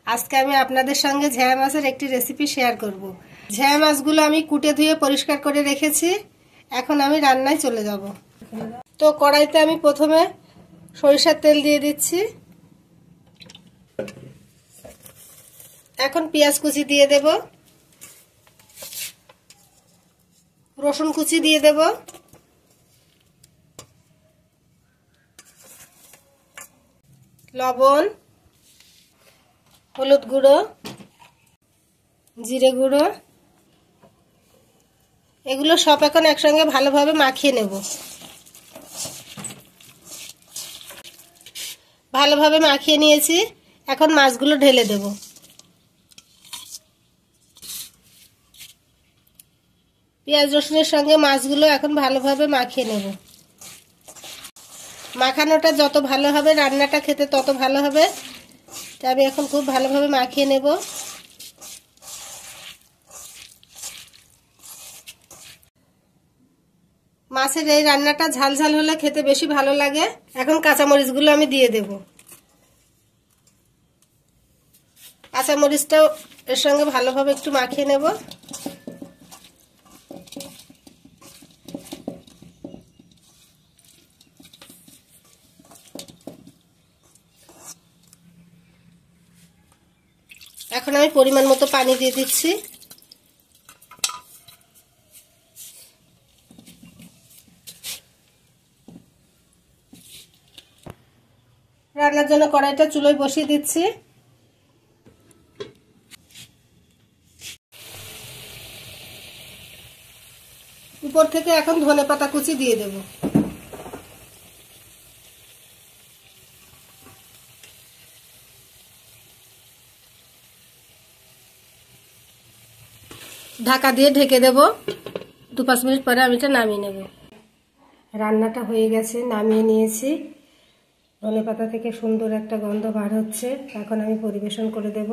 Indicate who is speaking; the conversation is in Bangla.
Speaker 1: আজকে আমি আপনাদের সঙ্গে ঝ্যাঁ মাছের একটি রেসিপি শেয়ার করব। ঝ্যাঁ মাছগুলো আমি কুটে ধুয়ে পরিষ্কার করে রেখেছি। এখন আমি রান্নায় চলে যাব। তো কড়াইতে আমি প্রথমে সরিষার তেল দিয়ে দিচ্ছি। এখন পেঁয়াজ কুচি দিয়ে দেব, রসুন কুচি দিয়ে দেব, লবণ, হলুদ গুঁড়ো, জিরে গুঁড়ো, এগুলো সব এখন একসঙ্গে ভালোভাবে মাখিয়ে নেব। ভালোভাবে মাখিয়ে নিয়েছি, এখন মাছগুলো ঢেলে দেব। পেঁয়াজ রসুনের সঙ্গে মাছগুলো এখন ভালোভাবে মাখিয়ে নেব। মাখানোটা যত ভালো হবে রান্নাটা খেতে তত ভালো হবে, তাই আমি এখন খুব ভালোভাবে মাখিয়ে নেব। মাছের এই রান্নাটা ঝাল ঝাল হলে খেতে বেশি ভালো লাগে। এখন কাঁচামরিচগুলো আমি দিয়ে দেব। কাঁচামরিচটাও এর সঙ্গে ভালোভাবে একটু মাখিয়ে নেব। এখন আমি পরিমাণ মতো পানি দিয়ে দিচ্ছি। রান্নার জন্য কড়াইটা চুলোয় বসিয়ে দিচ্ছি। উপর থেকে এখন ধনেপাতা কুচি দিয়ে দেব। ঢাকা দিয়ে ঢেকে দেব। 2-5 মিনিট পরে আমি এটা নামিয়ে নেব। রান্নাটা হয়ে গেছে, নামিয়ে নিয়েছি। ধনেপাতা থেকে সুন্দর একটা গন্ধ বার হচ্ছে। এখন আমি পরিবেশন করে দেব।